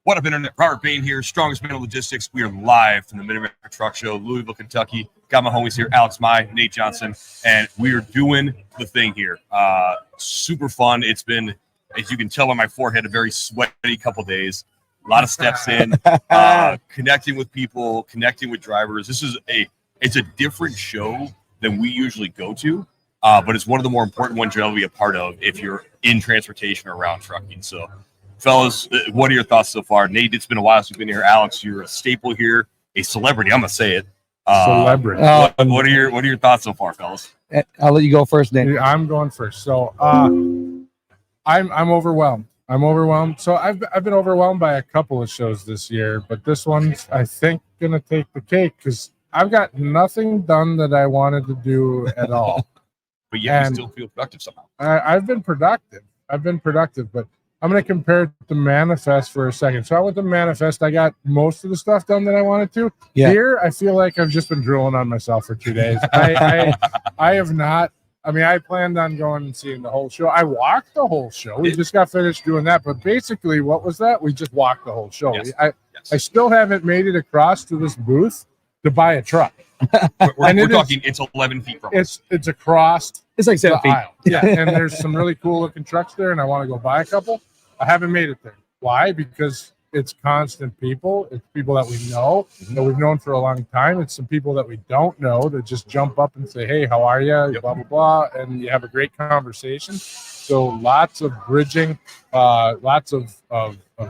What up, Internet? Robert Bain here, Strongest Man in Logistics. We are live from the Mid-America Truck Show, Louisville, Kentucky. Got my homies here, Alex Mai, Nate Johnson, and we are doing the thing here. Super fun. It's been, as you can tell on my forehead, a very sweaty couple days. A lot of steps in, connecting with people, connecting with drivers. It's a different show than we usually go to, but it's one of the more important ones you'll be a part of if you're in transportation or around trucking. So, fellas, what are your thoughts so far? Nate, it's been a while since you've been here. Alex, you're a staple here, a celebrity. I'm gonna say it. Celebrity. What are your thoughts so far, fellas? I'll let you go first, Nate. I'm going first. So I'm overwhelmed. I'm overwhelmed. So I've been overwhelmed by a couple of shows this year, but this one's, I think, gonna take the cake because I've got nothing done that I wanted to do at all. But yet you still feel productive somehow. I've been productive, but I'm going to compare it to Manifest for a second. So I went to Manifest. I got most of the stuff done that I wanted to. Yeah. Here, I feel like I've just been drilling on myself for 2 days. I have not. I mean, I planned on going and seeing the whole show. I walked the whole show. We just got finished doing that. But basically, what was that? We just walked the whole show. Yes. I still haven't made it across to this booth to buy a truck. We're talking, it's 11 feet from us. It's across. It's like 7 feet. Aisle. Yeah, and there's some really cool looking trucks there, and I want to go buy a couple. I haven't made it there. Why? Because it's constant people. It's people that we know, that we've known for a long time. It's some people that we don't know that just jump up and say, hey, how are you? Yep. Blah, blah, blah. And you have a great conversation. So lots of bridging, lots of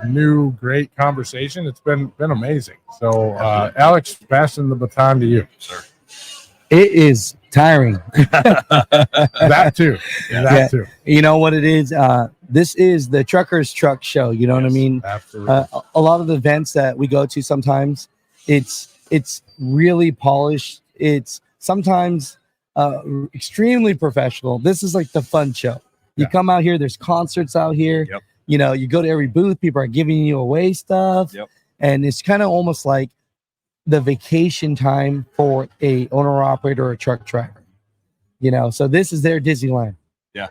new great conversation. It's been amazing. So Alex, passing the baton to you. Sir. It is tiring. That too. That too. You know what it is? This is the Truckers Truck Show. You know what I mean? Absolutely. A lot of the events that we go to sometimes, it's really polished. It's sometimes extremely professional. This is like the fun show. You come out here, there's concerts out here. Yep. You know, you go to every booth, people are giving you away stuff. Yep. And it's kind of almost like the vacation time for a owner operator or a truck driver, you know. So this is their Disneyland. Yeah.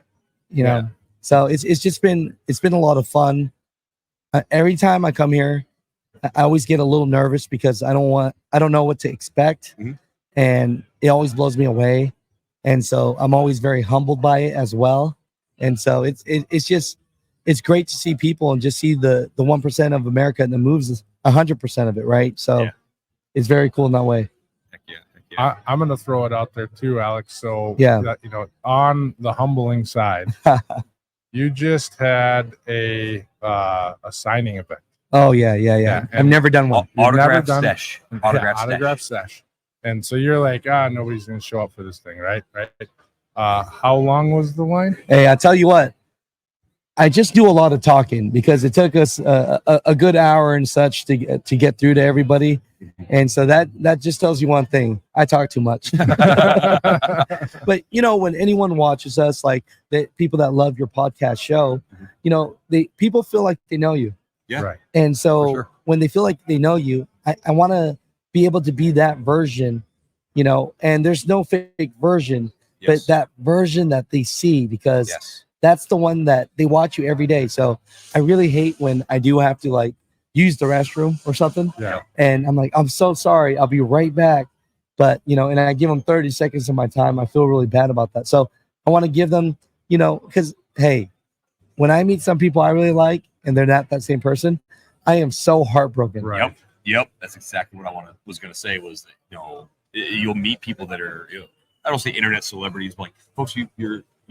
You know. So it's been a lot of fun. Every time I come here, I always get a little nervous because I don't know what to expect, and it always blows me away. And so I'm always very humbled by it as well. And so it's great to see people and just see the 1% of America that moves 100% of it, right? So it's very cool in that way. Heck yeah. I'm going to throw it out there too, Alex. So, that, you know, on the humbling side, you just had a signing event. Oh, yeah. I've never done one. Autograph sesh. Autograph sesh. And so you're like, nobody's going to show up for this thing, right? How long was the line? Hey, I tell you what. I just do a lot of talking because it took us a good hour and such to get through to everybody. And so that just tells you one thing. I talk too much. But, you know, when anyone watches us, like the people that love your podcast show, you know, people feel like they know you. Yeah. Right. And so when they feel like they know you, I want to be able to be that version, you know, and there's no fake version, but that version that they see because that's the one that they watch you every day. So I really hate when I do have to like use the restroom or something. Yeah. And I'm like, I'm so sorry. I'll be right back. But, you know, and I give them 30 seconds of my time. I feel really bad about that. So I want to give them, you know, because, hey, when I meet some people I really like and they're not that same person, I am so heartbroken. Right. Yep. That's exactly what I was going to say was that, you know, you'll meet people that are, you know, I don't say internet celebrities, but like folks you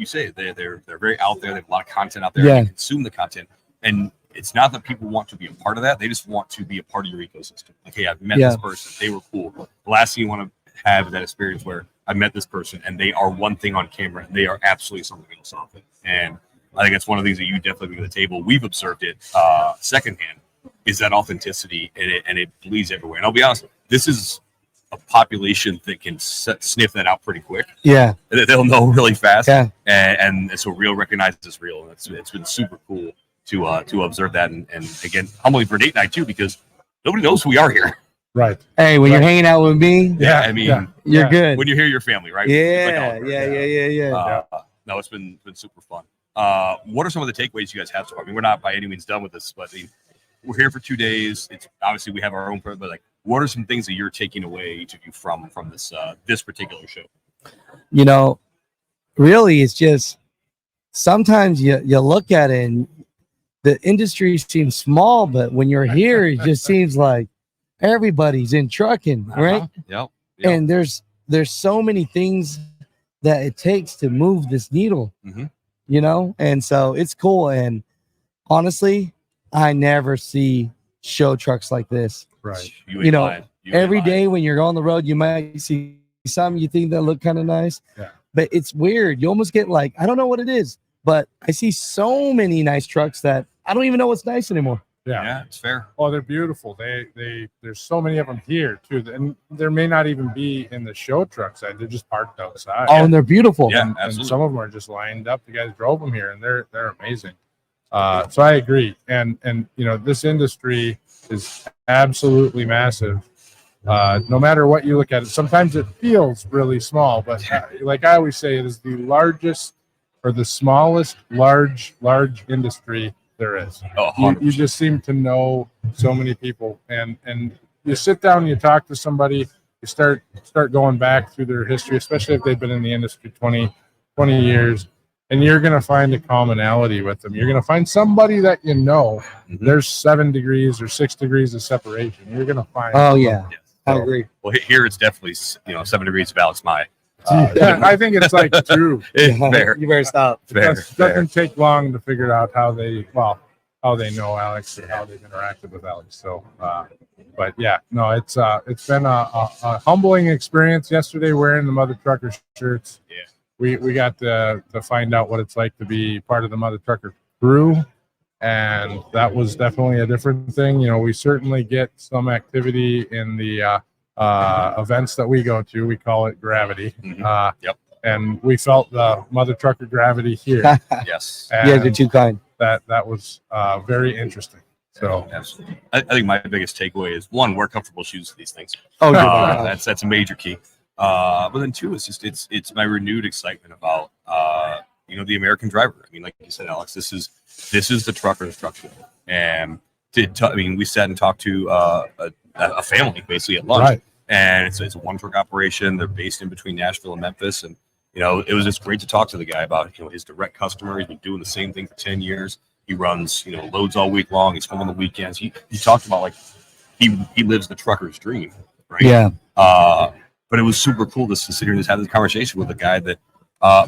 say they're very out there. They have a lot of content out there. Yeah. They consume the content. And it's not that people want to be a part of that. They just want to be a part of your ecosystem. Like, hey, I've met this person. They were cool. The last thing you want to have is that experience where I met this person and they are one thing on camera and they are absolutely something else off it. And I think it's one of the things that you definitely bring to the table. We've observed it secondhand is that authenticity and it bleeds everywhere. And I'll be honest, this is a population that can sniff that out pretty quick. Yeah. They'll know really fast. Yeah. And so real recognizes it's real. And it's been super cool to observe that. And again, humbling for Nate and I too, because nobody knows who we are here. Right. Hey, when you're hanging out with me, I mean, you're good. When you hear your family, right? Yeah. No, it's been super fun. What are some of the takeaways you guys have? So, I mean, we're not by any means done with this, but I mean, we're here for 2 days. It's obviously we have our own, but like, what are some things that you're taking away, each of you, from this this particular show? You know, really, it's just sometimes you look at it and the industry seems small, but when you're here, it just seems like everybody's in trucking, right? Yep. And there's so many things that it takes to move this needle, you know, and so it's cool. And honestly, I never see show trucks like this. Right. You know, every day when you're on the road, you might see some you think that look kind of nice. Yeah. But it's weird. You almost get like, I don't know what it is, but I see so many nice trucks that I don't even know what's nice anymore. Yeah, it's fair. Oh, they're beautiful. There's so many of them here too, and there may not even be in the show truck side. They're just parked outside. Oh, and they're beautiful. Yeah, and absolutely. some of them are just lined up. The guys drove them here, and they're amazing. So I agree. And you know, this industry is absolutely massive. No matter what you look at it, sometimes it feels really small, but like I always say, it is the largest or the smallest large industry there is. Oh, you just seem to know so many people, and you sit down and you talk to somebody, you start going back through their history, especially if they've been in the industry 20 years, and you're going to find a commonality with them. You're going to find somebody that you know. There's 7 degrees or 6 degrees of separation. You're going to find. Oh yeah. I agree. Well, here it's definitely 7 degrees of Alex Mai. Yeah, I think it's like 2. It's fair. You better stop. Fair. It doesn't take long to figure out how they know Alex and how they've interacted with Alex. So, but yeah, no, it's been a humbling experience. Yesterday, wearing the Mother Trucker shirts. Yeah, we got to find out what it's like to be part of the Mother Trucker crew, and that was definitely a different thing. You know, we certainly get some activity in the events that we go to. We call it gravity. Yep. And we felt the Mother Trucker gravity here. Yes. And Yeah, you're too kind. that was very interesting. So absolutely. I think my biggest takeaway is, one, wear comfortable shoes for these things. Oh, yeah. That's a major key. But then 2, it's just it's my renewed excitement about the American driver. I mean, like you said, Alex, this is the trucker's truck show. And we sat and talked to a family basically at lunch. Right. And it's a one truck operation. They're based in between Nashville and Memphis. And it was just great to talk to the guy about his direct customer. He's been doing the same thing for 10 years. He runs loads all week long. He's home on the weekends. He talked about, like, he lives the trucker's dream, right? Yeah. But it was super cool to sit here and just have this conversation with a guy that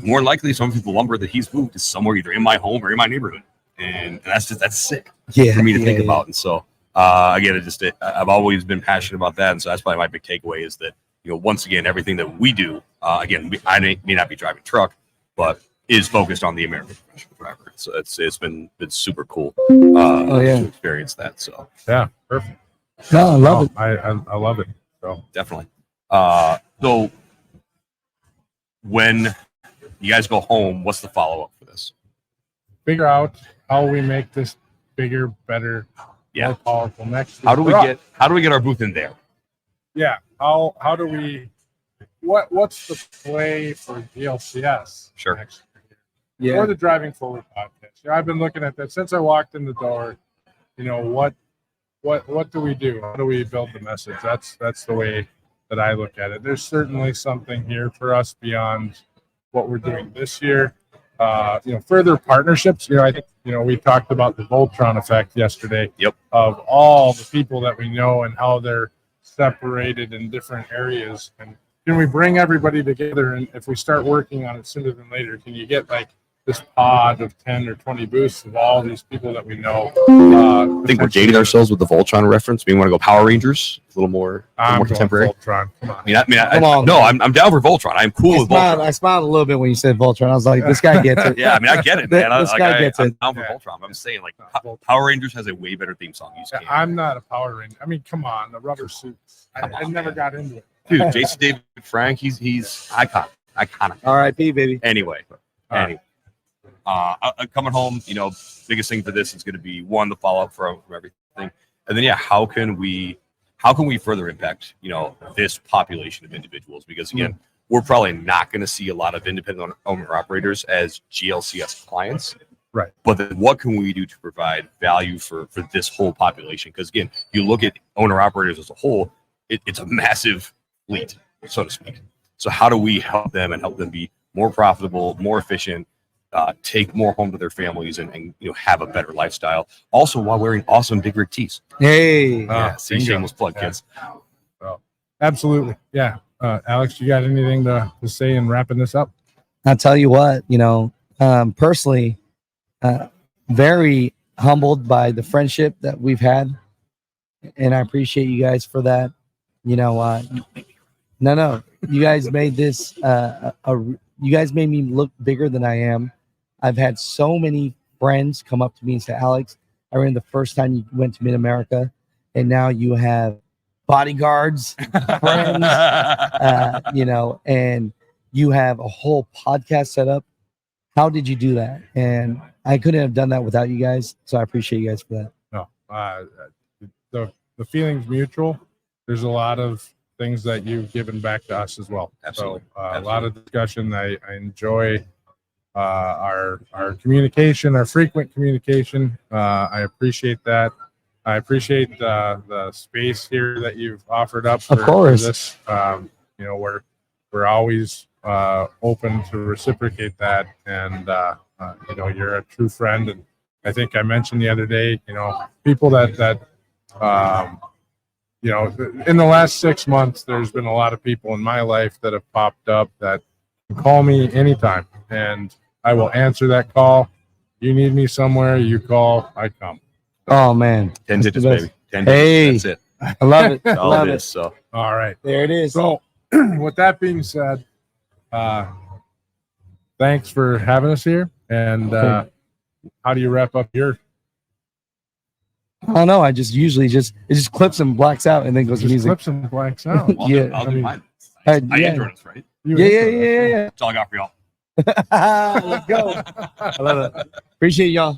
more likely some people lumber that he's moved is somewhere either in my home or in my neighborhood, and that's sick for me to think about. And so again, I've always been passionate about that, and so that's probably my big takeaway is that once again, everything that we do, again, I may not be driving truck, but is focused on the American professional driver. So it's been super cool to experience that. So yeah, perfect. No, I love it. I love it. So definitely. So when you guys go home, what's the follow-up for this? Figure out how we make this bigger, better, more powerful next year. How do we get our booth in there? Yeah. How do we what's the play for GLCS Sure. next year? Yeah. Or the Driving Forward podcast. I've been looking at that since I walked in the door. What do we do? How do we build the message? That's the way that I look at it. There's certainly something here for us beyond what we're doing this year. Further partnerships. I think we talked about the Voltron effect yesterday. Yep. Of all the people that we know and how they're separated in different areas, and can we bring everybody together? And if we start working on it sooner than later, can you get like this pod of 10 or 20 booths of all these people that we know? I think we're dating ourselves with the Voltron reference. We want to go Power Rangers, a little more contemporary. Voltron. Come on. I'm down for Voltron. I'm cool with Voltron. I smiled a little bit when you said Voltron. I was like, this guy gets it. Yeah, I get it, man. This guy gets it. I'm down for Voltron. I'm saying, like, Power Rangers has a way better theme song. I'm not a Power Ranger. I mean, come on, the rubber suits. I never got into it. Dude, Jason David Frank, he's iconic. R.I.P. baby. Anyway. Coming home, biggest thing for this is going to be, one, the follow-up from everything, and then how can we further impact this population of individuals? Because again, we're probably not going to see a lot of independent owner operators as GLCS clients, Right. But then what can we do to provide value for this whole population? Because again, you look at owner operators as a whole, it's a massive fleet, so to speak. So how do we help them and help them be more profitable, more efficient, take more home to their families, and have a better lifestyle? Also, while wearing awesome Big Rig tees. Hey, Yeah, see, bingo. shameless plug, kids. Oh, absolutely. Yeah. Alex, you got anything to say in wrapping this up? I'll tell you what, personally, very humbled by the friendship that we've had, and I appreciate you guys for that. No, you guys made this. You guys made me look bigger than I am. I've had so many friends come up to me and say, "Alex, I remember the first time you went to Mid America, and now you have bodyguards, friends, and you have a whole podcast set up. How did you do that?" And I couldn't have done that without you guys. So I appreciate you guys for that. No, the feeling's mutual. There's a lot of things that you've given back to us as well. Absolutely. So a lot of discussion. I enjoy our communication, our frequent communication. I appreciate that. I appreciate the space here that you've offered up for this. We're always open to reciprocate that, and you're a true friend. And I think I mentioned the other day, people that in the last 6 months, there's been a lot of people in my life that have popped up that can call me anytime, and I will answer that call. You need me somewhere, you call, I come. Oh man, 10 digits, baby. 10 Hey. digits. That's it. I love it. That's all Love it it. is. So All right. There it is. So, with that being said, thanks for having us here. And how do you wrap up your? I don't know. I just usually it just clips and blacks out and then goes to Just music. clips and blanks out. Yeah. I'll do mine. Yeah. I intro this, right? Yeah. That's all I got for y'all. Let's go. I love it. Appreciate y'all.